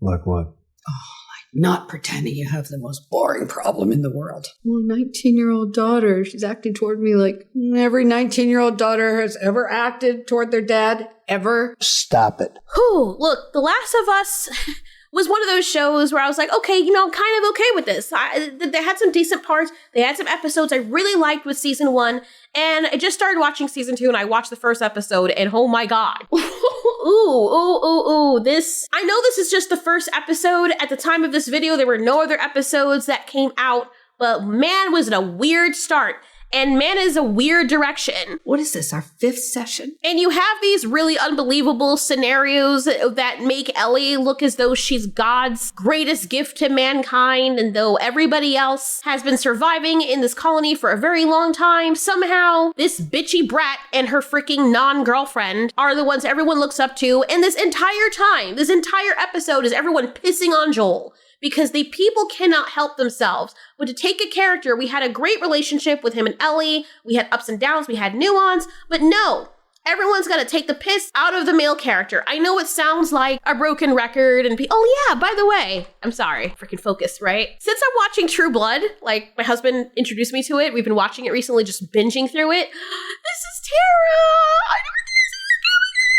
Like what? Not pretending you have the most boring problem in the world. Well, 19-year-old daughter, she's acting toward me like every 19-year-old daughter has ever acted toward their dad, ever. Stop it. Whew, look, The Last of Us was one of those shows where I was like, okay, you know, I'm kind of okay with this. They had some decent parts. They had some episodes I really liked with season 1. And I just started watching season 2 and I watched the first episode and oh my God. This, I know this is just the first episode. At the time of this video, there were no other episodes that came out, but man, was it a weird start. And man, is a weird direction. What is this, our 5th session? And you have these really unbelievable scenarios that make Ellie look as though she's God's greatest gift to mankind, and though everybody else has been surviving in this colony for a very long time, somehow this bitchy brat and her freaking non-girlfriend are the ones everyone looks up to, and this entire time, this entire episode is everyone pissing on Joel. Because the people cannot help themselves. But to take a character, we had a great relationship with him and Ellie. We had ups and downs, we had nuance. But no, everyone's got to take the piss out of the male character. I know it sounds like a broken record and oh yeah, by the way, I'm sorry, freaking focus, right? Since I'm watching True Blood, like my husband introduced me to it, we've been watching it recently, just binging through it. This is Tara!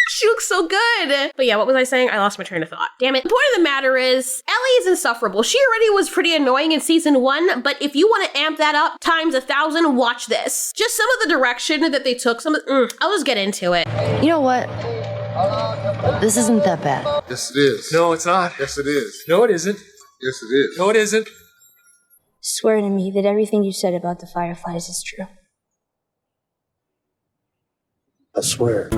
She looks so good. But yeah, what was I saying? I lost my train of thought. Damn it. The point of the matter is, Ellie is insufferable. She already was pretty annoying in season 1, but if you want to amp that up times 1,000, watch this. Just some of the direction that they took, I'll just get into it. You know what? This isn't that bad. Yes, it is. No, it's not. Yes, it is. No, it isn't. Yes, it is. No, it isn't. Swear to me that everything you said about the Fireflies is true. I swear.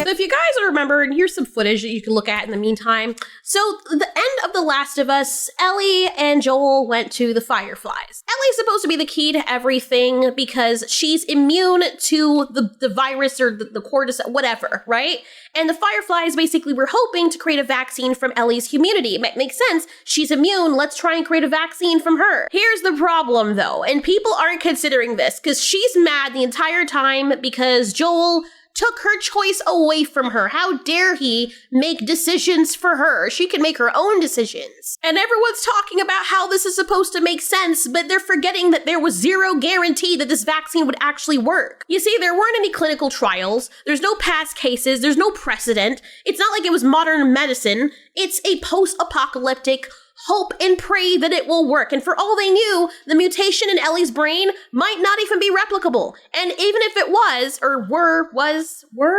So if you guys remember, and here's some footage that you can look at in the meantime. So the end of The Last of Us, Ellie and Joel went to the Fireflies. Ellie's supposed to be the key to everything because she's immune to the virus or the cordyceps, whatever, right? And the Fireflies basically were hoping to create a vaccine from Ellie's immunity. It makes sense. She's immune. Let's try and create a vaccine from her. Here's the problem though, and people aren't considering this because she's mad the entire time because Joel took her choice away from her. How dare he make decisions for her? She can make her own decisions. And everyone's talking about how this is supposed to make sense, but they're forgetting that there was zero guarantee that this vaccine would actually work. You see, there weren't any clinical trials. There's no past cases. There's no precedent. It's not like it was modern medicine. It's a post-apocalyptic hope and pray that it will work. And for all they knew, the mutation in Ellie's brain might not even be replicable. And even if it was, or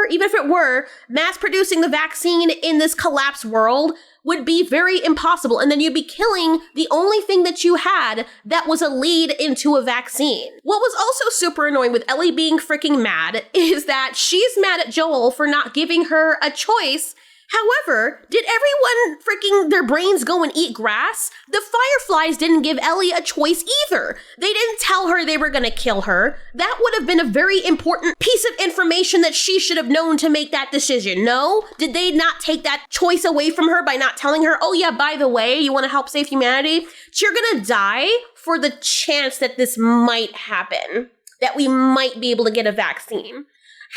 even if it were, mass producing the vaccine in this collapsed world would be very impossible. And then you'd be killing the only thing that you had that was a lead into a vaccine. What was also super annoying with Ellie being freaking mad is that she's mad at Joel for not giving her a choice. However, did everyone freaking their brains go and eat grass? The Fireflies didn't give Ellie a choice either. They didn't tell her they were gonna kill her. That would have been a very important piece of information that she should have known to make that decision. No? Did they not take that choice away from her by not telling her, oh yeah, by the way, you wanna help save humanity? You're gonna die for the chance that this might happen, that we might be able to get a vaccine.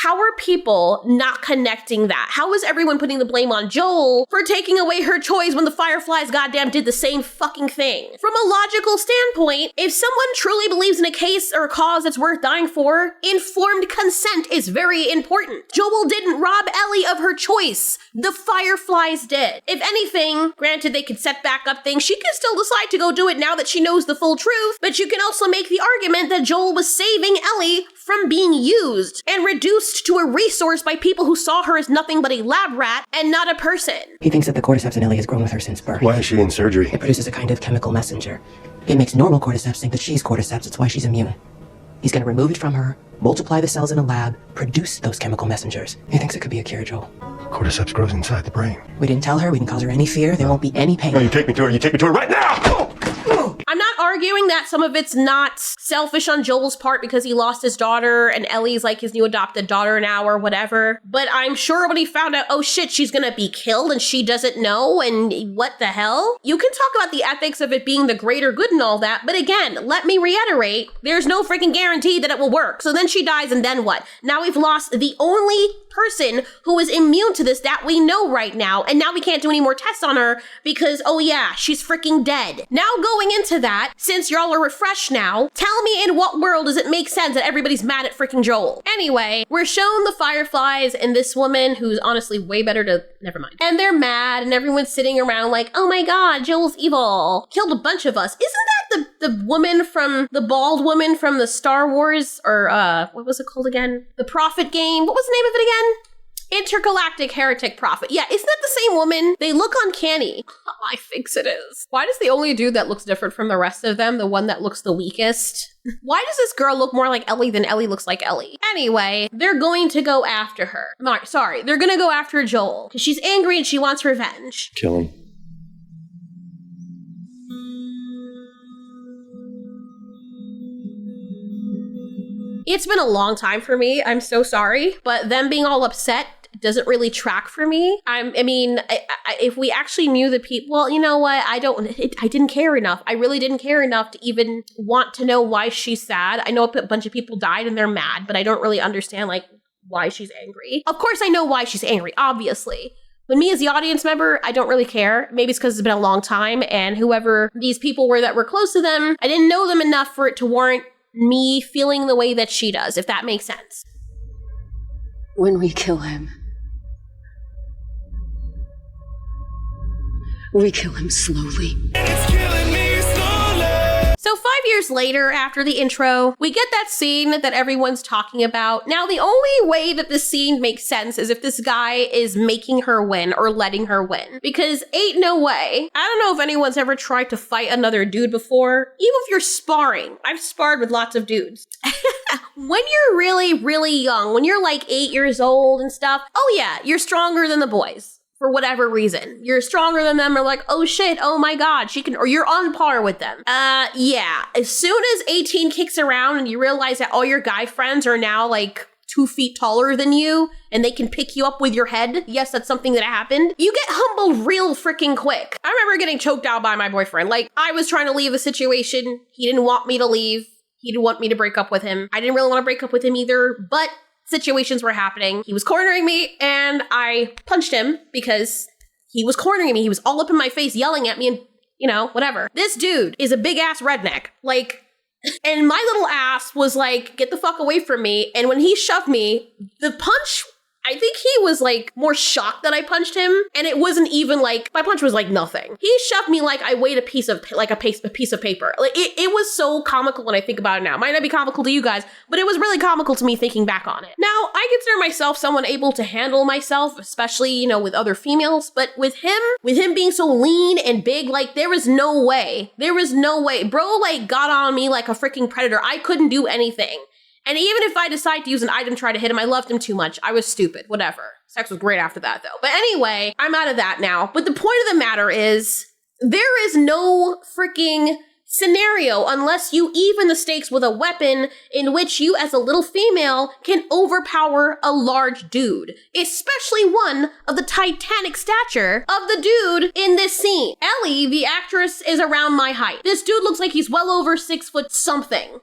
How are people not connecting that? How is everyone putting the blame on Joel for taking away her choice when the Fireflies goddamn did the same fucking thing? From a logical standpoint, if someone truly believes in a case or a cause that's worth dying for, informed consent is very important. Joel didn't rob Ellie of her choice. The Fireflies did. If anything, granted they could set back up things, she could still decide to go do it now that she knows the full truth, but you can also make the argument that Joel was saving Ellie from being used and reduced to a resource by people who saw her as nothing but a lab rat and not a person. He thinks that the cordyceps in Ellie has grown with her since birth. Why is she in surgery? It produces a kind of chemical messenger. It makes normal cordyceps think that she's cordyceps, it's why she's immune. He's gonna remove it from her, multiply the cells in a lab, produce those chemical messengers. He thinks it could be a cure, Joel. Cordyceps grows inside the brain. We didn't tell her, we didn't cause her any fear, there won't be any pain. No, you take me to her right now! I'm not arguing that some of it's not selfish on Joel's part because he lost his daughter and Ellie's like his new adopted daughter now or whatever. But I'm sure when he found out, oh shit, she's gonna be killed and she doesn't know and what the hell? You can talk about the ethics of it being the greater good and all that, but again, let me reiterate, there's no freaking guarantee that it will work. So then she dies and then what? Now we've lost the only person who is immune to this that we know right now. And now we can't do any more tests on her because, oh yeah, she's freaking dead. Now going into that, since y'all are refreshed now, tell me in what world does it make sense that everybody's mad at freaking Joel? Anyway, we're shown the Fireflies and this woman who's honestly way better to, never mind. And they're mad and everyone's sitting around like, oh my God, Joel's evil. Killed a bunch of us. Isn't that the woman from, the bald woman from the Star Wars, or what was it called again? The Prophet game. What was the name of it again? Intergalactic Heretic Prophet. Yeah, isn't that the same woman? They look uncanny. I think it is. Why does the only dude that looks different from the rest of them, the one that looks the weakest? Why does this girl look more like Ellie than Ellie looks like Ellie? Anyway, they're going to go after her. Sorry, they're gonna go after Joel because she's angry and she wants revenge. Kill him. It's been a long time for me. I'm so sorry. But them being all upset doesn't really track for me. If we actually knew the people, well, you know what? I didn't care enough. I really didn't care enough to even want to know why she's sad. I know a bunch of people died and they're mad, but I don't really understand like why she's angry. Of course, I know why she's angry, obviously. But me as the audience member, I don't really care. Maybe it's because it's been a long time and whoever these people were that were close to them, I didn't know them enough for it to warrant me feeling the way that she does, if that makes sense. When we kill him, we kill him slowly. So 5 years later, after the intro, we get that scene that everyone's talking about. Now, the only way that this scene makes sense is if this guy is making her win or letting her win. Because ain't no way. I don't know if anyone's ever tried to fight another dude before. Even if you're sparring. I've sparred with lots of dudes. When you're really, really young, when you're like 8 years old and stuff, oh yeah, you're stronger than the boys. For whatever reason. You're stronger than them or like, oh shit, oh my God, she can, or you're on par with them. Yeah. As soon as 18 kicks around and you realize that all your guy friends are now like 2 feet taller than you and they can pick you up with your head. Yes, that's something that happened. You get humbled real freaking quick. I remember getting choked out by my boyfriend. Like, I was trying to leave a situation. He didn't want me to leave. He didn't want me to break up with him. I didn't really want to break up with him either, but situations were happening. He was cornering me and I punched him because he was cornering me. He was all up in my face yelling at me and, you know, whatever. This dude is a big ass redneck. Like, and my little ass was like, get the fuck away from me. And when he shoved me, the punch, I think he was like more shocked that I punched him. And it wasn't even like, my punch was like nothing. He shoved me like I weighed a piece of paper. Like it was so comical when I think about it now. Might not be comical to you guys, but it was really comical to me thinking back on it. Now, I consider myself someone able to handle myself, especially, you know, with other females. But with him being so lean and big, like there was no way. Bro like got on me like a freaking predator. I couldn't do anything. And even if I decide to use an item to try to hit him, I loved him too much. I was stupid, whatever. Sex was great after that though. But anyway, I'm out of that now. But the point of the matter is, there is no freaking scenario unless you even the stakes with a weapon in which you as a little female can overpower a large dude. Especially one of the titanic stature of the dude in this scene. Ellie, the actress, is around my height. This dude looks like he's well over 6 foot something.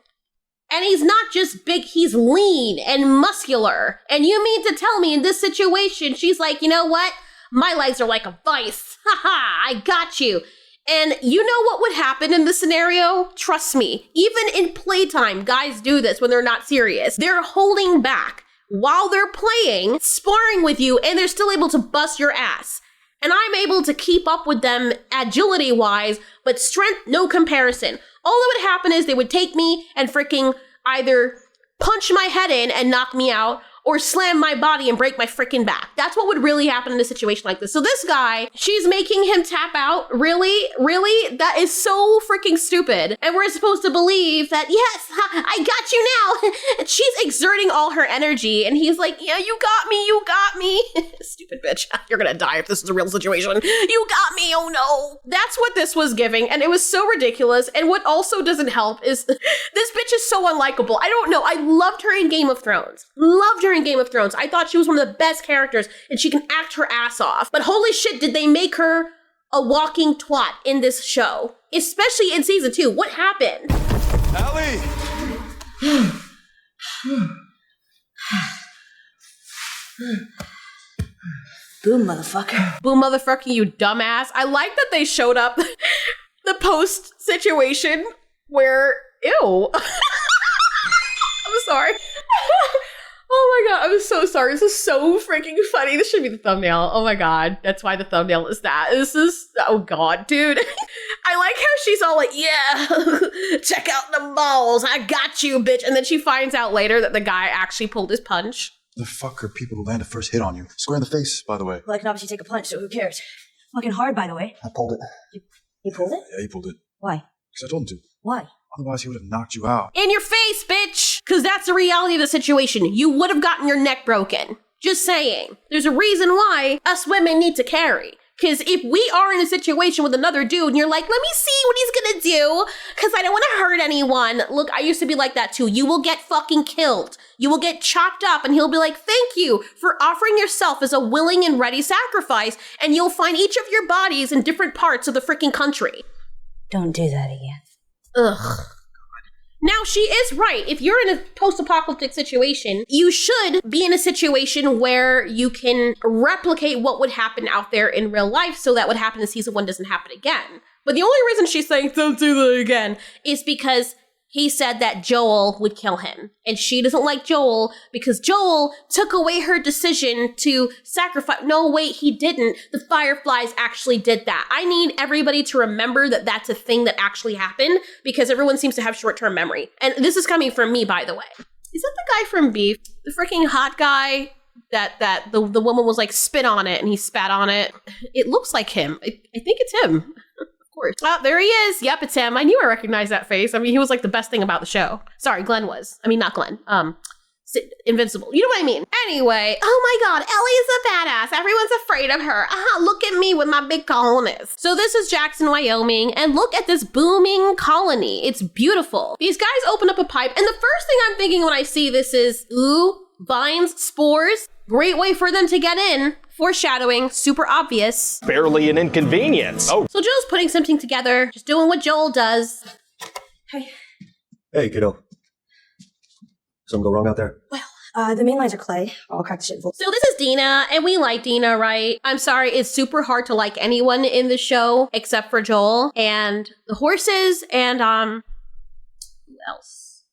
And he's not just big, he's lean and muscular. And you mean to tell me in this situation, she's like, you know what? My legs are like a vice. Haha, I got you. And you know what would happen in this scenario? Trust me, even in playtime, guys do this when they're not serious. They're holding back while they're playing, sparring with you, and they're still able to bust your ass. And I'm able to keep up with them agility-wise, but strength, no comparison. All that would happen is they would take me and freaking either punch my head in and knock me out, or slam my body and break my freaking back. That's what would really happen in a situation like this. So this guy, she's making him tap out. Really? Really? That is so freaking stupid. And we're supposed to believe that, yes, I got you now. And she's exerting all her energy. And he's like, yeah, you got me. You got me. Stupid bitch. You're gonna die if this is a real situation. You got me. Oh no. That's what this was giving. And it was so ridiculous. And what also doesn't help is this bitch is so unlikable. I don't know. I loved her in Game of Thrones. Loved her in Game of Thrones. I thought she was one of the best characters and she can act her ass off. But holy shit, did they make her a walking twat in this show? Especially in season 2. What happened? Ellie! Boom, motherfucker. Boom, motherfucker, you dumbass. I like that they showed up the post situation where, ew. I'm sorry. Oh my god, I'm so sorry. This is so freaking funny. This should be the thumbnail. Oh my god, that's why the thumbnail is that. This is, oh god, dude. I like how she's all like, yeah, check out the balls. I got you, bitch. And then she finds out later that the guy actually pulled his punch. The fuck are people who land a first hit on you? Square in the face, by the way. Well, I can obviously take a punch, so who cares? Fucking hard, by the way. I pulled it. You pulled it? Yeah, he pulled it. Why? Because I told him to. Why? Otherwise, he would have knocked you out. In your face, bitch! Because that's the reality of the situation. You would have gotten your neck broken. Just saying. There's a reason why us women need to carry. Because if we are in a situation with another dude and you're like, let me see what he's gonna do, because I don't want to hurt anyone. Look, I used to be like that too. You will get fucking killed. You will get chopped up and he'll be like, thank you for offering yourself as a willing and ready sacrifice. And you'll find each of your bodies in different parts of the freaking country. Don't do that again. Ugh. Now, she is right. If you're in a post-apocalyptic situation, you should be in a situation where you can replicate what would happen out there in real life so that what happened in season 1 doesn't happen again. But the only reason she's saying don't do that again is because he said that Joel would kill him. And she doesn't like Joel because Joel took away her decision to sacrifice. No, wait, he didn't. The Fireflies actually did that. I need everybody to remember that that's a thing that actually happened because everyone seems to have short-term memory. And this is coming from me, by the way. Is that the guy from Beef? The freaking hot guy that the woman was like, spit on it and he spat on it? It looks like him. I think it's him. Oh, there he is. Yep, it's him. I knew I recognized that face. I mean, he was like the best thing about the show. Sorry, Glenn was. I mean, not Glenn. Invincible. You know what I mean? Anyway, oh my god, Ellie's a badass. Everyone's afraid of her. Look at me with my big cojones. So this is Jackson, Wyoming, and look at this booming colony. It's beautiful. These guys open up a pipe, and the first thing I'm thinking when I see this is, ooh, vines, spores. Great way for them to get in. Foreshadowing, super obvious. Barely an inconvenience. Oh. So Joel's putting something together, just doing what Joel does. Hey. Hey, kiddo. Something go wrong out there? Well, the main lines are clay. I'll crack the shit full. So this is Dina, and we like Dina, right? I'm sorry, it's super hard to like anyone in the show except for Joel and the horses and, who else?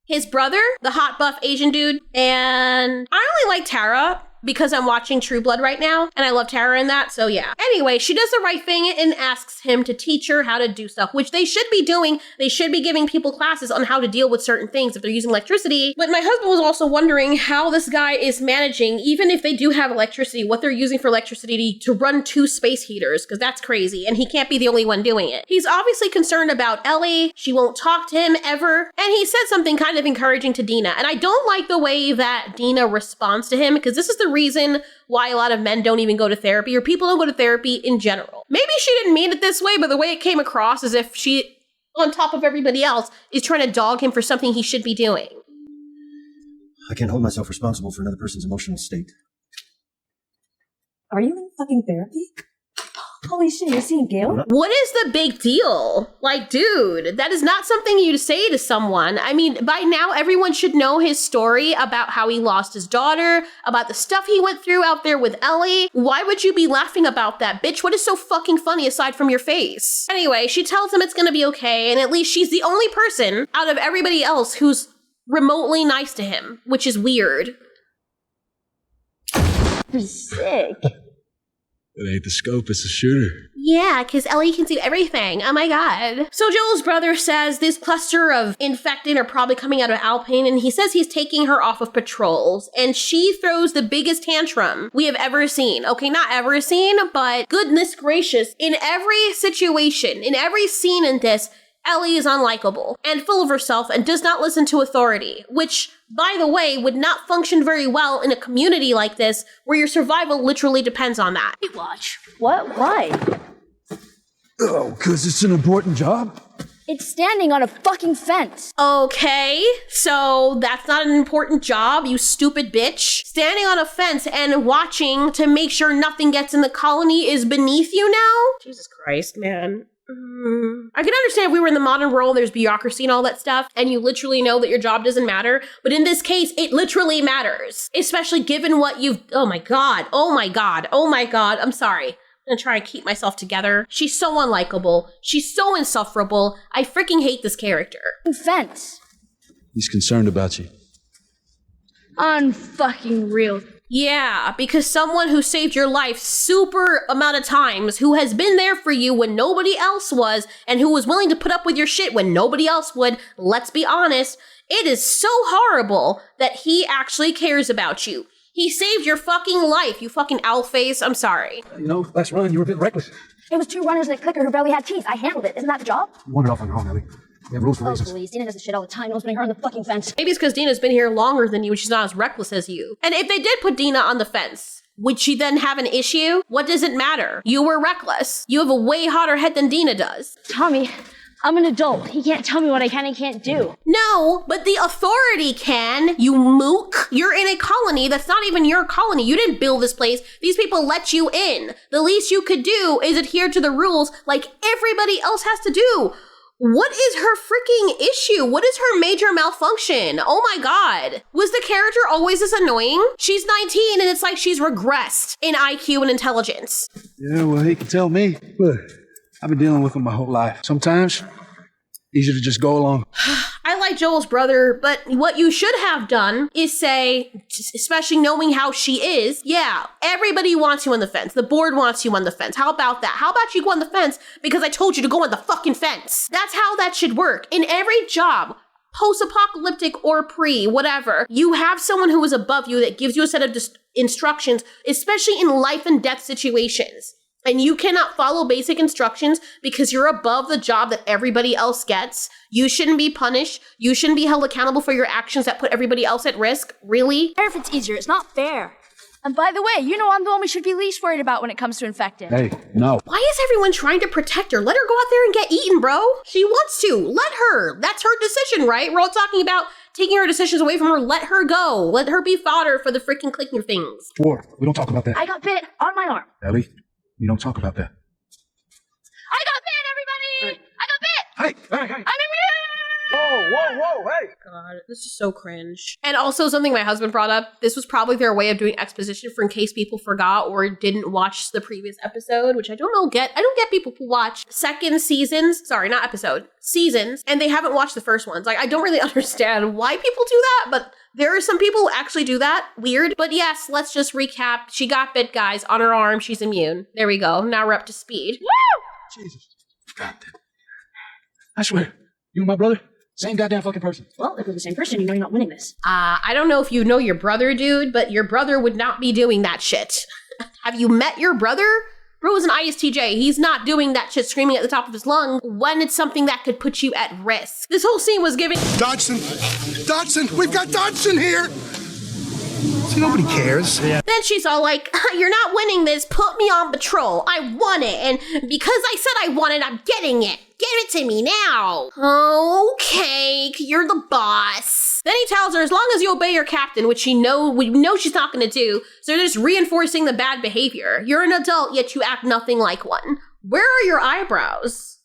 His brother, the hot buff Asian dude, and I only like Tara because I'm watching True Blood right now, and I love Tara in that, so yeah. Anyway, she does the right thing and asks him to teach her how to do stuff, which they should be doing. They should be giving people classes on how to deal with certain things if they're using electricity. But my husband was also wondering how this guy is managing, even if they do have electricity, what they're using for electricity to run 2 space heaters, because that's crazy, and he can't be the only one doing it. He's obviously concerned about Ellie. She won't talk to him ever, and he said something kind of encouraging to Dina, and I don't like the way that Dina responds to him, because this is the reason why a lot of men don't even go to therapy, or people don't go to therapy in general. Maybe she didn't mean it this way, but the way it came across as if she, on top of everybody else, is trying to dog him for something he should be doing. I can't hold myself responsible for another person's emotional state. Are you in fucking therapy? Holy shit, you're seeing Gail? What is the big deal? Like, dude, that is not something you'd say to someone. I mean, by now, everyone should know his story about how he lost his daughter, about the stuff he went through out there with Ellie. Why would you be laughing about that, bitch? What is so fucking funny aside from your face? Anyway, she tells him it's gonna be okay, and at least she's the only person out of everybody else who's remotely nice to him, which is weird. Sick. It ain't the scope, it's the shooter. Yeah, because Ellie can see everything. Oh my god. So Joel's brother says this cluster of infected are probably coming out of Alpine, and he says he's taking her off of patrols, and she throws the biggest tantrum we have ever seen. Okay, not ever seen, but goodness gracious. In every situation, in every scene in this, Ellie is unlikable and full of herself and does not listen to authority, which, by the way, would not function very well in a community like this where your survival literally depends on that. Hey, watch. What? Why? Oh, because it's an important job? It's standing on a fucking fence. Okay, so that's not an important job, you stupid bitch. Standing on a fence and watching to make sure nothing gets in the colony is beneath you now? Jesus Christ, man. I can understand if we were in the modern world, there's bureaucracy and all that stuff, and you literally know that your job doesn't matter. But in this case, it literally matters, especially given what you've. Oh my god. I'm sorry. I'm gonna try and keep myself together. She's so unlikable. She's so insufferable. I freaking hate this character. Fence. He's concerned about you. Unfucking real. Yeah, because someone who saved your life super amount of times, who has been there for you when nobody else was, and who was willing to put up with your shit when nobody else would, let's be honest, it is so horrible that he actually cares about you. He saved your fucking life, you fucking owl face. I'm sorry. You know, last run, you were a bit reckless. It was 2 runners and a clicker who barely had teeth. I handled it. Isn't that the job? You wandered off on your own, Ellie. We have rules for reasons. Please. Dina does this shit all the time. No one's putting her on the fucking fence. Maybe it's because Dina's been here longer than you and she's not as reckless as you. And if they did put Dina on the fence, would she then have an issue? What does it matter? You were reckless. You have a way hotter head than Dina does. Tommy, I'm an adult. He can't tell me what I can and can't do. No, but the authority can, you mook. You're in a colony that's not even your colony. You didn't build this place. These people let you in. The least you could do is adhere to the rules like everybody else has to do. What is her freaking issue? What is her major malfunction? Oh my god. Was the character always this annoying? She's 19 and it's like she's regressed in IQ and intelligence. Yeah, well, he can tell me. Look, I've been dealing with him my whole life. Sometimes, easier to just go along. I like Joel's brother, but what you should have done is say, especially knowing how she is, yeah, everybody wants you on the fence. The board wants you on the fence. How about that? How about you go on the fence because I told you to go on the fucking fence? That's how that should work. In every job, post-apocalyptic or pre, whatever, you have someone who is above you that gives you a set of instructions, especially in life and death situations. And you cannot follow basic instructions because you're above the job that everybody else gets. You shouldn't be punished. You shouldn't be held accountable for your actions that put everybody else at risk. Really? If it's easier, it's not fair. And by the way, you know I'm the one we should be least worried about when it comes to infected. Hey, no. Why is everyone trying to protect her? Let her go out there and get eaten, bro. She wants to. Let her. That's her decision, right? We're all talking about taking her decisions away from her. Let her go. Let her be fodder for the freaking clicking things. War, we don't talk about that. I got bit on my arm. Ellie, we don't talk about that. I got bit, everybody! I got bit! Hey! I'm immune! Whoa, hey! God, this is so cringe. And also something my husband brought up, this was probably their way of doing exposition for in case people forgot or didn't watch the previous episode, which I don't get people who watch second seasons, sorry, not episode, seasons, and they haven't watched the first ones. Like, I don't really understand why people do that, but there are some people who actually do that. Weird. But yes, let's just recap. She got bit, guys, on her arm. She's immune. There we go. Now we're up to speed. Woo! Jesus. Goddamn. I swear, you and my brother, same goddamn fucking person. Well, if we're the same person, you know you're not winning this. I don't know if you know your brother, dude, but your brother would not be doing that shit. Have you met your brother? Bro is an ISTJ. He's not doing that shit screaming at the top of his lung when it's something that could put you at risk. This whole scene was given— Dodson! We've got Dodson here! See, nobody cares. Yeah. Then she's all like, you're not winning this. Put me on patrol. I want it. And because I said I want it, I'm getting it. Give it to me now. Okay, you're the boss. Then he tells her, as long as you obey your captain, which we know she's not going to do, so they're just reinforcing the bad behavior. You're an adult, yet you act nothing like one. Where are your eyebrows?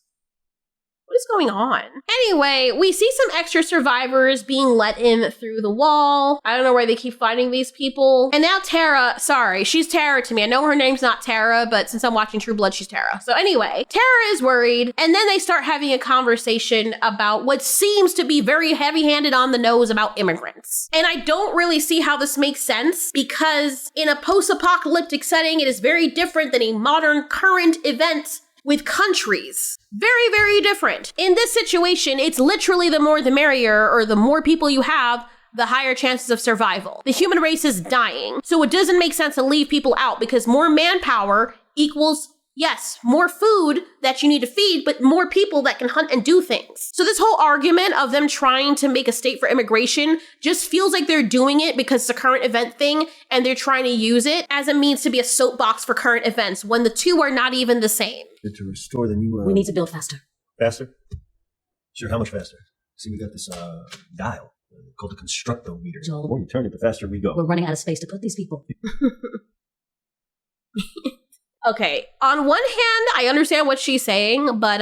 What is going on? Anyway, we see some extra survivors being let in through the wall. I don't know where they keep finding these people. And now Tara, sorry, she's Tara to me. I know her name's not Tara, but since I'm watching True Blood, she's Tara. So anyway, Tara is worried. And then they start having a conversation about what seems to be very heavy-handed on the nose about immigrants. And I don't really see how this makes sense because in a post-apocalyptic setting, it is very different than a modern current event with countries. Very, very different. In this situation, it's literally the more the merrier, or the more people you have, the higher chances of survival. The human race is dying. So it doesn't make sense to leave people out because more manpower equals, yes, more food that you need to feed, but more people that can hunt and do things. So this whole argument of them trying to make a state for immigration just feels like they're doing it because it's a current event thing and they're trying to use it as a means to be a soapbox for current events when the two are not even the same. To restore the new... We need to build faster. Faster? Sure, how much faster? See, we got this dial called the constructometer. Joel. The more you turn it, the faster we go. We're running out of space to put these people. Okay, on one hand, I understand what she's saying, but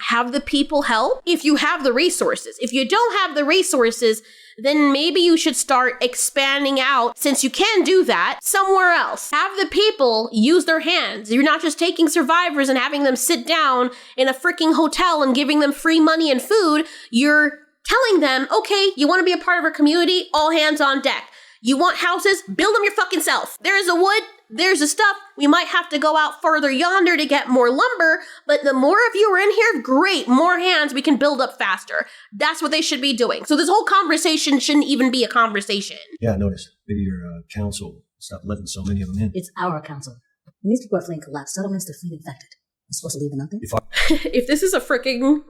have the people help if you have the resources. If you don't have the resources, then maybe you should start expanding out, since you can do that, somewhere else. Have the people use their hands. You're not just taking survivors and having them sit down in a freaking hotel and giving them free money and food. You're telling them, okay, you want to be a part of our community? All hands on deck. You want houses? Build them your fucking self. There's the wood. There's the stuff. We might have to go out further yonder to get more lumber, but the more of you are in here, great, more hands, we can build up faster. That's what they should be doing. So this whole conversation shouldn't even be a conversation. Yeah, I noticed. Maybe your council stopped letting so many of them in. It's our council. When these people are fleeing collapse, settlements are fleeing infected. We're supposed to leave them out there? If this is a freaking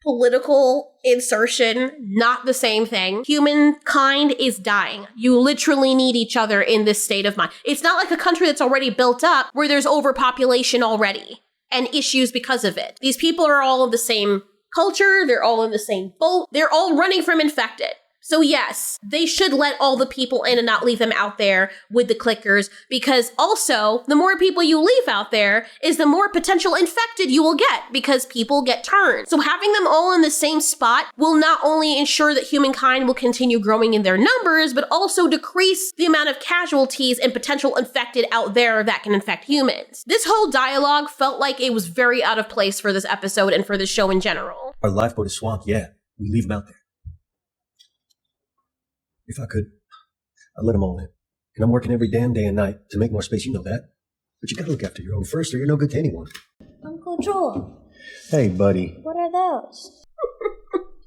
political insertion, not the same thing. Humankind is dying. You literally need each other in this state of mind. It's not like a country that's already built up where there's overpopulation already and issues because of it. These people are all of the same culture. They're all in the same boat. They're all running from infected. So yes, they should let all the people in and not leave them out there with the clickers, because also the more people you leave out there is the more potential infected you will get, because people get turned. So having them all in the same spot will not only ensure that humankind will continue growing in their numbers, but also decrease the amount of casualties and potential infected out there that can infect humans. This whole dialogue felt like it was very out of place for this episode and for the show in general. Our lifeboat is swamped, yeah. We leave them out there. If I could, I'd let them all in. And I'm working every damn day and night to make more space, you know that. But you gotta look after your own first, or you're no good to anyone. Uncle Joel. Hey, buddy. What are those?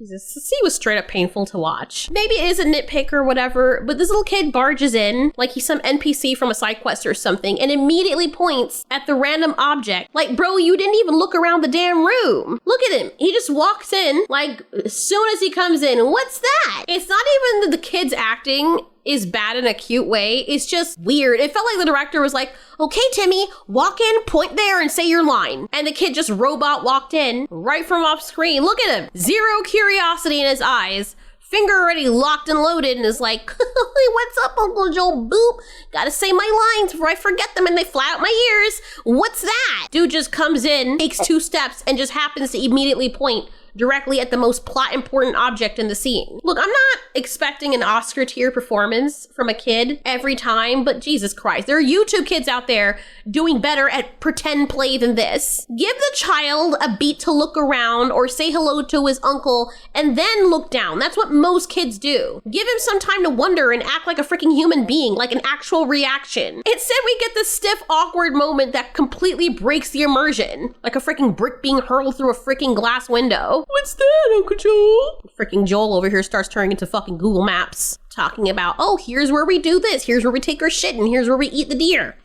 Jesus, this scene was straight up painful to watch. Maybe it is a nitpick or whatever, but this little kid barges in like he's some NPC from a side quest or something and immediately points at the random object. Like, bro, you didn't even look around the damn room. Look at him. He just walks in, like, as soon as he comes in. What's that? It's not even that the kid's acting is bad in a cute way. It's just weird. It felt like the director was like, okay, Timmy, walk in, point there, and say your line. And the kid just robot walked in right from off screen. Look at him. Zero curiosity in his eyes. Finger already locked and loaded and is like, what's up, Uncle Joel? Boop. Gotta say my lines before I forget them and they fly out my ears. What's that? Dude just comes in, takes 2 steps, and just happens to immediately point directly at the most plot important object in the scene. Look, I'm not expecting an Oscar tier performance from a kid every time, but Jesus Christ, there are YouTube kids out there doing better at pretend play than this. Give the child a beat to look around or say hello to his uncle and then look down. That's what most kids do. Give him some time to wonder and act like a freaking human being, like an actual reaction. Instead, we get this stiff, awkward moment that completely breaks the immersion, like a freaking brick being hurled through a freaking glass window. What's that, Uncle Joel? Freaking Joel over here starts turning into fucking Google Maps, talking about, oh, here's where we do this, here's where we take our shit, and here's where we eat the deer.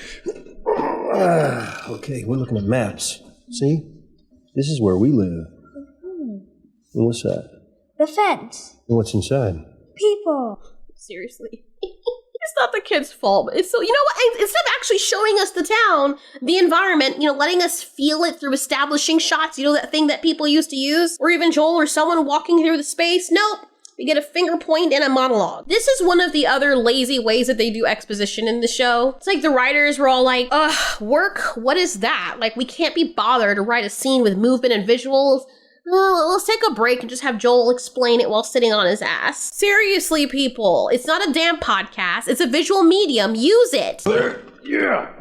Okay, we're looking at maps. See? This is where we live. And what's that? The fence. And what's inside? People. Seriously. It's not the kid's fault. It's so, you know what? Instead of actually showing us the town, the environment, you know, letting us feel it through establishing shots, you know, that thing that people used to use, or even Joel or someone walking through the space. Nope. We get a finger point and a monologue. This is one of the other lazy ways that they do exposition in the show. It's like the writers were all like, ugh, work? What is that? Like, we can't be bothered to write a scene with movement and visuals. Let's take a break and just have Joel explain it while sitting on his ass. Seriously, people, it's not a damn podcast. It's a visual medium. Use it. Yeah.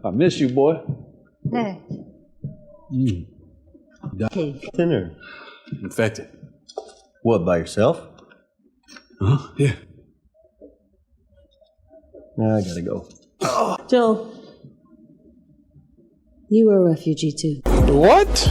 I miss you, boy. Hey. Dinner. Infected. What, by yourself? Huh? Yeah. I gotta go. Joel, you were a refugee too. What?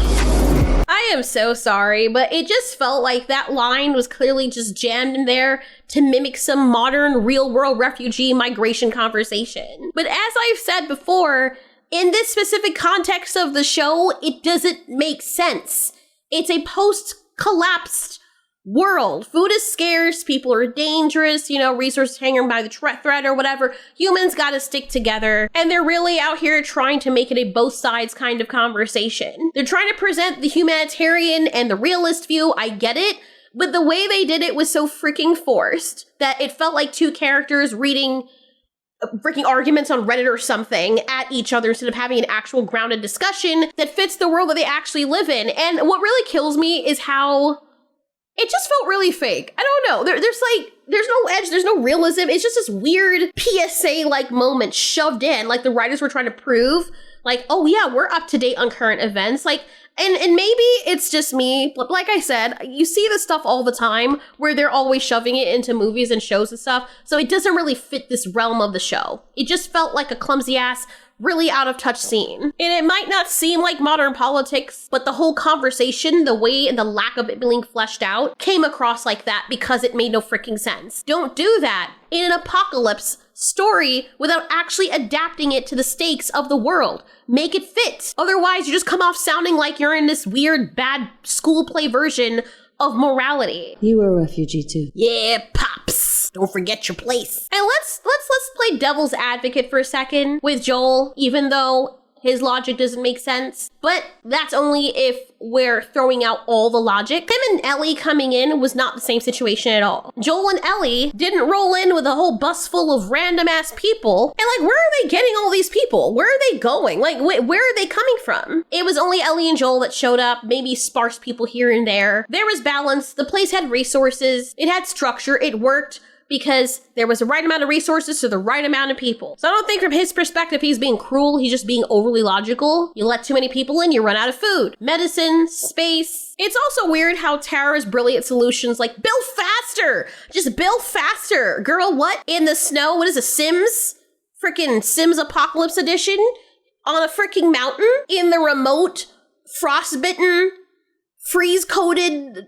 I am so sorry, but it just felt like that line was clearly just jammed in there to mimic some modern real-world refugee migration conversation. But as I've said before, in this specific context of the show, it doesn't make sense. It's a post-collapsed world. Food is scarce, people are dangerous, you know, resources hanging by the thread or whatever. Humans gotta stick together. And they're really out here trying to make it a both sides kind of conversation. They're trying to present the humanitarian and the realist view, I get it, but the way they did it was so freaking forced that it felt like 2 characters reading freaking arguments on Reddit or something at each other instead of having an actual grounded discussion that fits the world that they actually live in. And what really kills me is how it just felt really fake. I don't know. There's no edge. There's no realism. It's just this weird PSA-like moment shoved in, like the writers were trying to prove, like, oh yeah, we're up to date on current events. Like, and maybe it's just me, but like I said, you see this stuff all the time where they're always shoving it into movies and shows and stuff. So it doesn't really fit this realm of the show. It just felt like a clumsy ass, really out of touch scene. And it might not seem like modern politics, but the whole conversation, the way and the lack of it being fleshed out came across like that because it made no freaking sense. Don't do that in an apocalypse story without actually adapting it to the stakes of the world. Make it fit. Otherwise, you just come off sounding like you're in this weird, bad school play version of morality. You were a refugee too. Yeah, Pops. Don't forget your place. And let's play devil's advocate for a second with Joel, even though his logic doesn't make sense. But that's only if we're throwing out all the logic. Him and Ellie coming in was not the same situation at all. Joel and Ellie didn't roll in with a whole bus full of random ass people. And like, where are they getting all these people? Where are they going? Like, where are they coming from? It was only Ellie and Joel that showed up, maybe sparse people here and there. There was balance. The place had resources. It had structure. It worked because there was the right amount of resources to the right amount of people. So I don't think from his perspective he's being cruel, he's just being overly logical. You let too many people in, you run out of food. Medicine, space. It's also weird how Tara's brilliant solutions like, build faster! Just build faster! Girl, what? In the snow? What is it, Sims? Freaking Sims Apocalypse Edition? On a freaking mountain? In the remote, frostbitten, freeze-coated,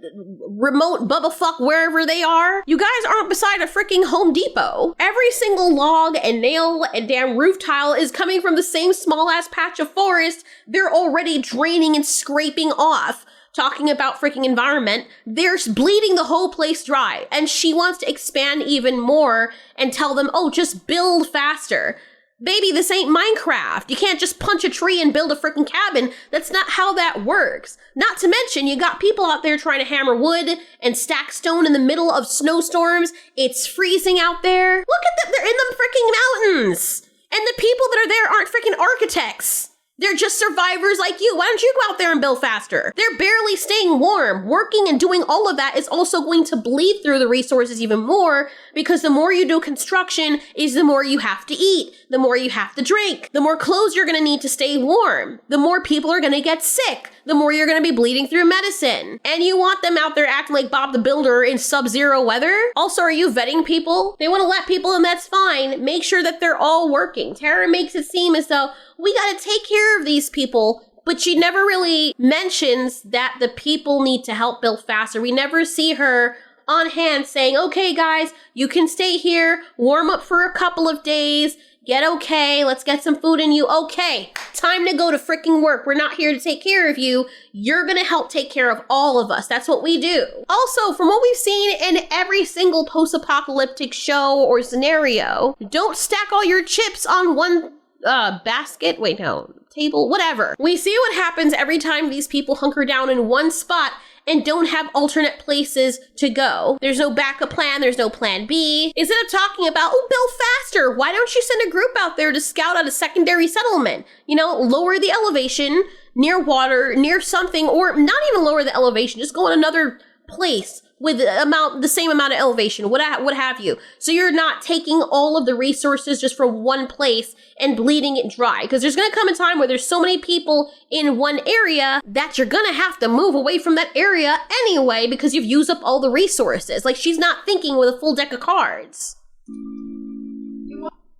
remote Bubba-fuck wherever they are. You guys aren't beside a freaking Home Depot. Every single log and nail and damn roof tile is coming from the same small-ass patch of forest they're already draining and scraping off. Talking about freaking environment, they're bleeding the whole place dry. And she wants to expand even more and tell them, oh, just build faster. Baby, this ain't Minecraft. You can't just punch a tree and build a freaking cabin. That's not how that works. Not to mention, you got people out there trying to hammer wood and stack stone in the middle of snowstorms. It's freezing out there. Look at them, they're in the freaking mountains. And the people that are there aren't freaking architects. They're just survivors like you. Why don't you go out there and build faster? They're barely staying warm. Working and doing all of that is also going to bleed through the resources even more, because the more you do construction is the more you have to eat, the more you have to drink, the more clothes you're going to need to stay warm, the more people are going to get sick, the more you're going to be bleeding through medicine. And you want them out there acting like Bob the Builder in sub-zero weather? Also, are you vetting people? They want to let people in, that's fine. Make sure that they're all working. Tara makes it seem as though we got to take care of these people, but she never really mentions that the people need to help build faster. We never see her on hand saying, okay, guys, you can stay here, warm up for a couple of days, get okay, let's get some food in you. Okay, time to go to freaking work. We're not here to take care of you. You're gonna help take care of all of us. That's what we do. Also, from what we've seen in every single post-apocalyptic show or scenario, don't stack all your chips on one basket. Wait, no, table, whatever. We see what happens every time these people hunker down in one spot and don't have alternate places to go. There's no backup plan, there's no plan B. Instead of talking about, oh, build faster, why don't you send a group out there to scout out a secondary settlement? You know, lower the elevation near water, near something, or not even lower the elevation, just go in another place with the same amount of elevation, what have you. So you're not taking all of the resources just from one place and bleeding it dry. Because there's gonna come a time where there's so many people in one area that you're gonna have to move away from that area anyway because you've used up all the resources. Like, she's not thinking with a full deck of cards.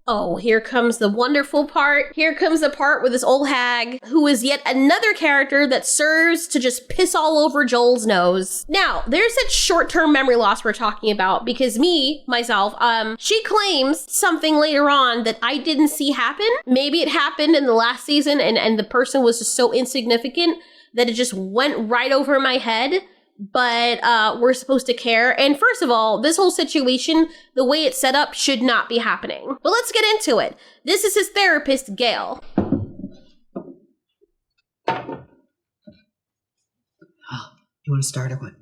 Oh, here comes the wonderful part. Here comes the part with this old hag, who is yet another character that serves to just piss all over Joel's nose. Now, there's that short-term memory loss we're talking about, because myself, she claims something later on that I didn't see happen. Maybe it happened in the last season and the person was just so insignificant that it just went right over my head. But we're supposed to care. And first of all, this whole situation, the way it's set up, should not be happening. But let's get into it. This is his therapist, Gail. You want to start or what?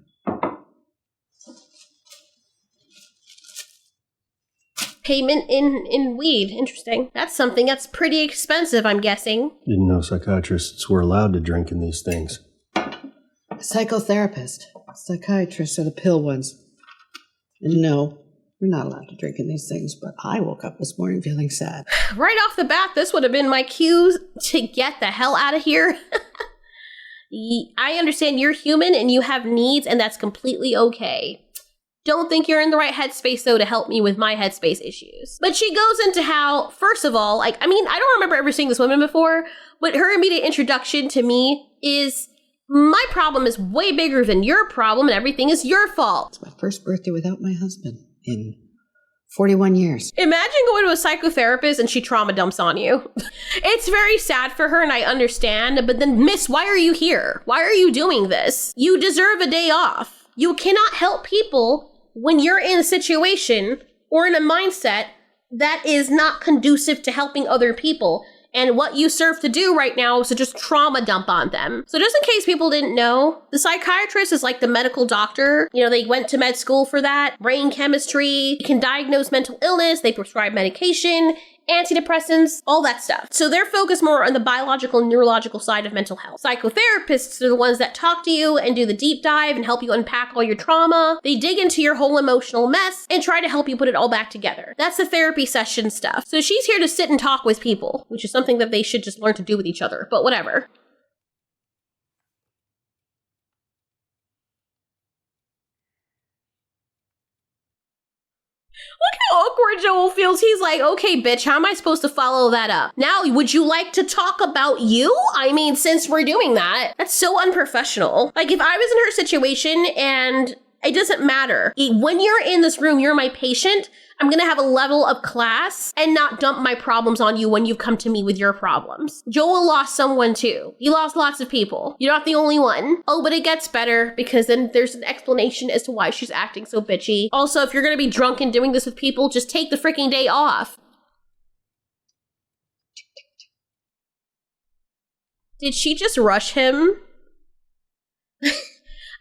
Payment in weed. Interesting. That's something that's pretty expensive, I'm guessing. Didn't know psychiatrists were allowed to drink in these things. Psychotherapist. Psychiatrists are the pill ones. And no, we're not allowed to drink in these things, but I woke up this morning feeling sad. Right off the bat, this would have been my cue to get the hell out of here. I understand you're human and you have needs, and that's completely okay. Don't think you're in the right headspace, though, to help me with my headspace issues. But she goes into how, first of all, I don't remember ever seeing this woman before, but her immediate introduction to me is, my problem is way bigger than your problem, and everything is your fault. It's my first birthday without my husband in 41 years. Imagine going to a psychotherapist and she trauma dumps on you. It's very sad for her, and I understand, but then, miss, why are you here? Why are you doing this? You deserve a day off. You cannot help people when you're in a situation or in a mindset that is not conducive to helping other people. And what you serve to do right now is to just trauma dump on them. So just in case people didn't know, the psychiatrist is like the medical doctor. You know, they went to med school for that. Brain chemistry, can diagnose mental illness, they prescribe medication, antidepressants, all that stuff. So they're focused more on the biological and neurological side of mental health. Psychotherapists are the ones that talk to you and do the deep dive and help you unpack all your trauma. They dig into your whole emotional mess and try to help you put it all back together. That's the therapy session stuff. So she's here to sit and talk with people, which is something that they should just learn to do with each other, but whatever. Look how awkward Joel feels. He's like, okay, bitch, how am I supposed to follow that up? Now, would you like to talk about you? I mean, since we're doing that, that's so unprofessional. Like, if I was in her situation, and it doesn't matter. When you're in this room, you're my patient, I'm gonna have a level of class and not dump my problems on you when you've come to me with your problems. Joel lost someone too. He lost lots of people. You're not the only one. Oh, but it gets better because then there's an explanation as to why she's acting so bitchy. Also, if you're gonna be drunk and doing this with people, just take the freaking day off. Did she just rush him?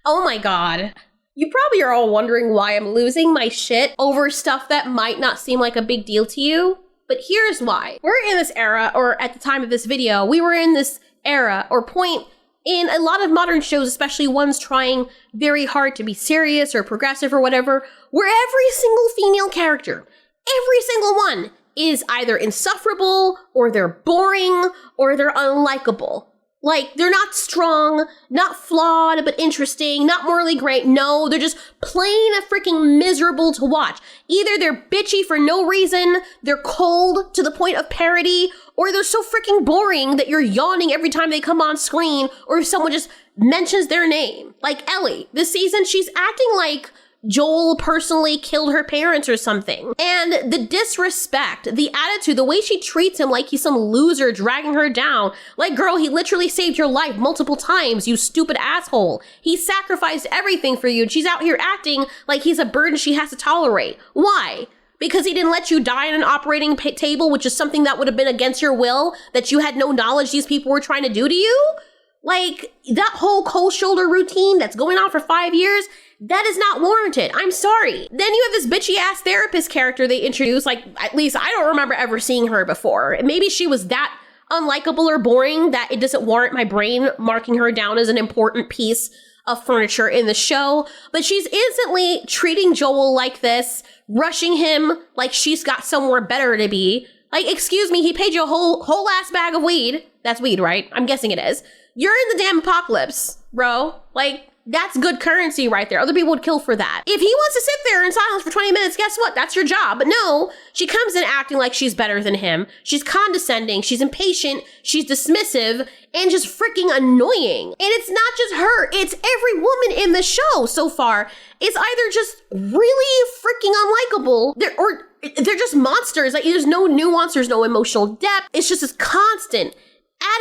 Oh my god. You probably are all wondering why I'm losing my shit over stuff that might not seem like a big deal to you, but here's why. We're in this era, or at the time of this video, we were in this era or point in a lot of modern shows, especially ones trying very hard to be serious or progressive or whatever, where every single female character, every single one, is either insufferable, or they're boring, or they're unlikable. Like, they're not strong, not flawed, but interesting, not morally great. No, they're just plain freaking miserable to watch. Either they're bitchy for no reason, they're cold to the point of parody, or they're so freaking boring that you're yawning every time they come on screen, or if someone just mentions their name. Like Ellie, this season, she's acting like Joel personally killed her parents or something. And the disrespect, the attitude, the way she treats him like he's some loser dragging her down. Like, girl, he literally saved your life multiple times, you stupid asshole. He sacrificed everything for you, and she's out here acting like he's a burden she has to tolerate. Why? Because he didn't let you die on an operating table, which is something that would have been against your will, that you had no knowledge these people were trying to do to you? Like, that whole cold shoulder routine that's going on for 5 years, that is not warranted. I'm sorry. Then you have this bitchy ass therapist character they introduced. Like, at least I don't remember ever seeing her before. Maybe she was that unlikable or boring that it doesn't warrant my brain marking her down as an important piece of furniture in the show. But she's instantly treating Joel like this, rushing him like she's got somewhere better to be. Like, excuse me, he paid you a whole ass bag of weed. That's weed, right? I'm guessing it is. You're in the damn apocalypse, bro. Like, that's good currency right there. Other people would kill for that. If he wants to sit there in silence for 20 minutes, guess what? That's your job. But no, she comes in acting like she's better than him. She's condescending. She's impatient. She's dismissive and just freaking annoying. And it's not just her. It's every woman in the show so far. It's either just really freaking unlikable, or they're just monsters. Like, there's no nuance. There's no emotional depth. It's just this constant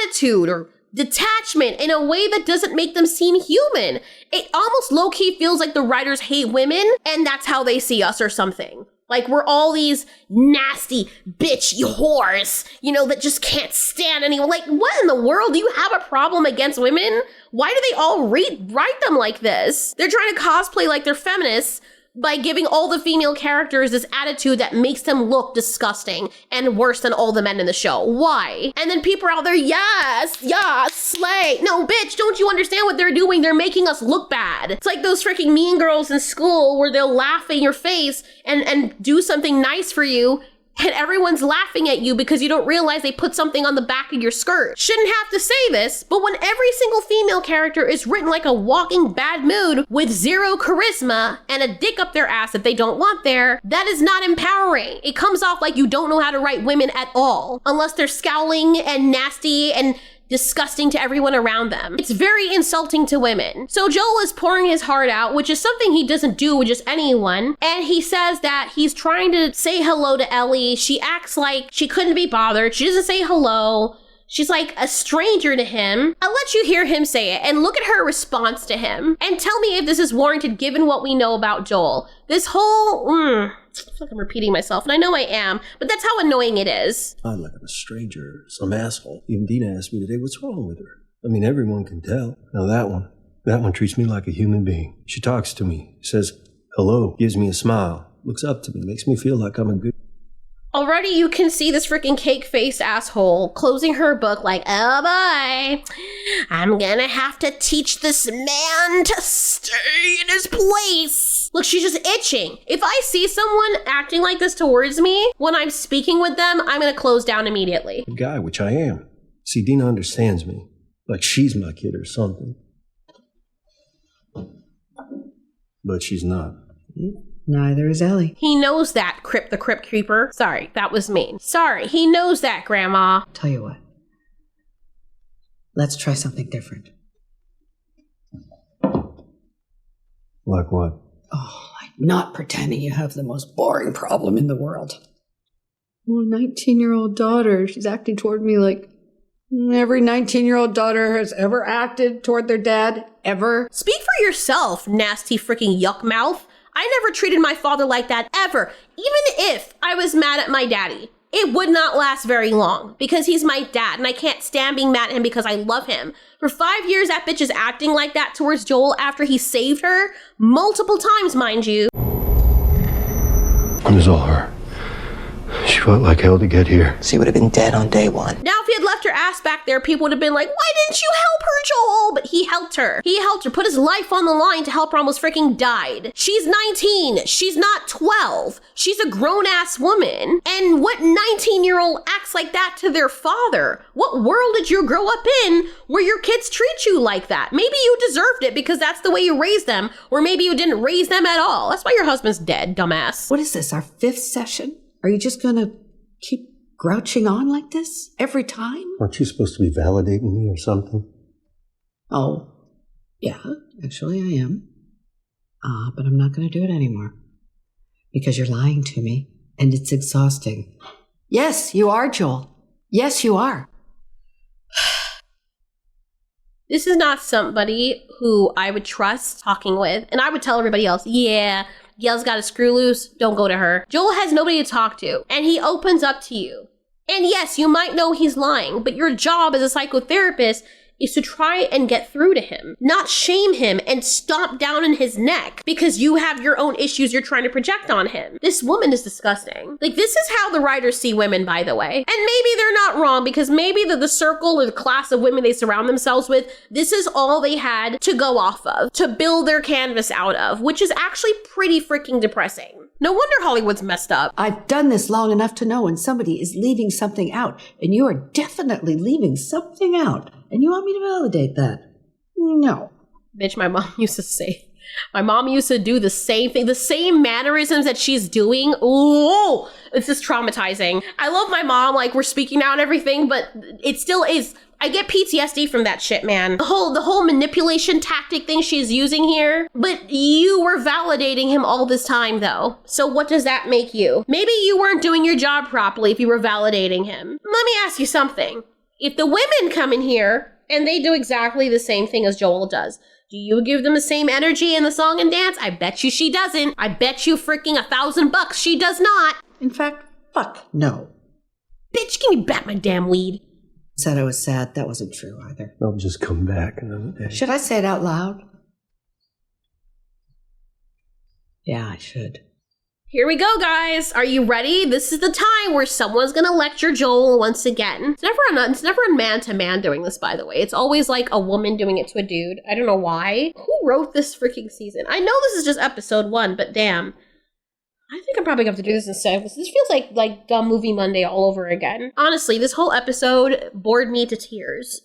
attitude or detachment in a way that doesn't make them seem human. It almost low-key feels like the writers hate women and that's how they see us or something. Like, we're all these nasty, bitchy whores, you know, that just can't stand anyone. Like, what in the world? Do you have a problem against women? Why do they all write them like this? They're trying to cosplay like they're feminists, by giving all the female characters this attitude that makes them look disgusting and worse than all the men in the show. Why? And then people are out there, yes, slay. No, bitch, don't you understand what they're doing? They're making us look bad. It's like those freaking mean girls in school where they'll laugh in your face and do something nice for you, and everyone's laughing at you because you don't realize they put something on the back of your skirt. Shouldn't have to say this, but when every single female character is written like a walking bad mood with zero charisma and a dick up their ass that they don't want there, that is not empowering. It comes off like you don't know how to write women at all, unless they're scowling and nasty and disgusting to everyone around them. It's very insulting to women. So Joel is pouring his heart out, which is something he doesn't do with just anyone. And he says that he's trying to say hello to Ellie. She acts like she couldn't be bothered. She doesn't say hello. She's like a stranger to him. I'll let you hear him say it and look at her response to him and tell me if this is warranted given what we know about Joel. This whole, I feel like I'm repeating myself, and I know I am, but that's how annoying it is. I'm like a stranger, some asshole. Even Dina asked me today, what's wrong with her? I mean, everyone can tell. Now that one treats me like a human being. She talks to me, says hello, gives me a smile, looks up to me, makes me feel like I'm a good... Already you can see this freaking cake-faced asshole closing her book like, oh boy, I'm gonna have to teach this man to stay in his place. Look, she's just itching. If I see someone acting like this towards me when I'm speaking with them, I'm gonna close down immediately. A guy, which I am. See, Dina understands me, like she's my kid or something. But she's not. Neither is Ellie. He knows that, the Crypt Creeper. Sorry, that was mean. Sorry, he knows that, Grandma. Tell you what. Let's try something different. Like what? Oh, like not pretending you have the most boring problem in the world. Well, 19-year-old daughter, she's acting toward me like every 19-year-old daughter has ever acted toward their dad, ever. Speak for yourself, nasty freaking yuck mouth. I never treated my father like that, ever. Even if I was mad at my daddy, it would not last very long because he's my dad and I can't stand being mad at him because I love him. For 5 years, that bitch is acting like that towards Joel after he saved her, multiple times, mind you. It was all her. She fought like hell to get here. She would have been dead on day one. Now, if he had left her ass back there, people would have been like, why didn't you help her, Joel? But he helped her. He helped her, put his life on the line to help her, almost freaking died. She's 19. She's not 12. She's a grown-ass woman. And what 19-year-old acts like that to their father? What world did you grow up in where your kids treat you like that? Maybe you deserved it because that's the way you raised them, or maybe you didn't raise them at all. That's why your husband's dead, dumbass. What is this, our 5th session? Are you just gonna keep grouching on like this every time? Aren't you supposed to be validating me or something? Oh, yeah, actually I am. But I'm not gonna do it anymore. Because you're lying to me, and it's exhausting. Yes, you are, Joel. Yes, you are. This is not somebody who I would trust talking with, and I would tell everybody else, yeah, Gail's got a screw loose, don't go to her. Joel has nobody to talk to, and he opens up to you. And yes, you might know he's lying, but your job as a psychotherapist is to try and get through to him, not shame him and stomp down in his neck because you have your own issues you're trying to project on him. This woman is disgusting. Like, this is how the writers see women, by the way. And maybe they're not wrong because maybe the circle or the class of women they surround themselves with, this is all they had to go off of, to build their canvas out of, which is actually pretty freaking depressing. No wonder Hollywood's messed up. I've done this long enough to know when somebody is leaving something out, and you are definitely leaving something out. And you want me to validate that? No. Bitch, my mom used to do the same thing, the same mannerisms that she's doing. Ooh, it's just traumatizing. I love my mom, like we're speaking now and everything, but it still is. I get PTSD from that shit, man. The whole manipulation tactic thing she's using here. But you were validating him all this time, though. So what does that make you? Maybe you weren't doing your job properly if you were validating him. Let me ask you something. If the women come in here and they do exactly the same thing as Joel does, do you give them the same energy in the song and dance? I bet you she doesn't. I bet you freaking $1,000 she does not. In fact, fuck no. Bitch, give me back my damn weed. Said I was sad. That wasn't true either. I'll just come back another day. Should I say it out loud? Yeah, I should. Here we go, guys. Are you ready? This is the time where someone's gonna lecture Joel once again. It's never a man-to-man doing this, by the way. It's always like a woman doing it to a dude. I don't know why. Who wrote this freaking season? I know this is just episode 1, but damn. I think I'm probably gonna have to do this instead. This feels like Dumb Movie Monday all over again. Honestly, this whole episode bored me to tears.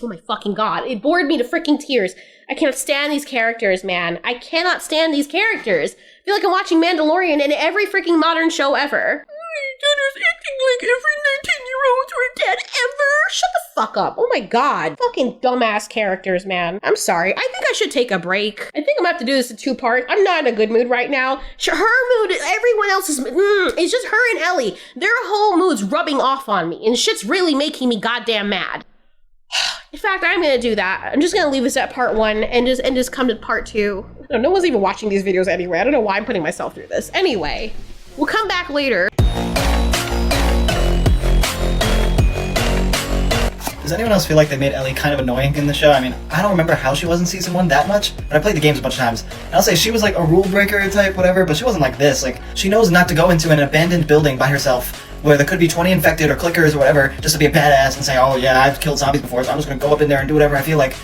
Oh my fucking god. It bored me to freaking tears. I cannot stand these characters, man. I cannot stand these characters. I feel like I'm watching Mandalorian in every freaking modern show ever. Dad's acting like every 19-year-olds were dead ever. Shut the fuck up. Oh my god. Fucking dumbass characters, man. I'm sorry. I think I should take a break. I think I'm gonna have to do this in 2 parts. I'm not in a good mood right now. Her mood, everyone else's it's just her and Ellie. Their whole mood's rubbing off on me, and shit's really making me goddamn mad. In fact, I'm gonna do that. I'm just gonna leave this at part 1 and just come to part 2. No one's even watching these videos anyway. I don't know why I'm putting myself through this. Anyway, we'll come back later. Does anyone else feel like they made Ellie kind of annoying in the show? I mean, I don't remember how she was in season 1 that much, but I played the games a bunch of times. And I'll say she was like a rule breaker type, whatever, but she wasn't like this. Like, she knows not to go into an abandoned building by herself where there could be 20 infected or clickers or whatever, just to be a badass and say, oh yeah, I've killed zombies before, so I'm just gonna go up in there and do whatever I feel like.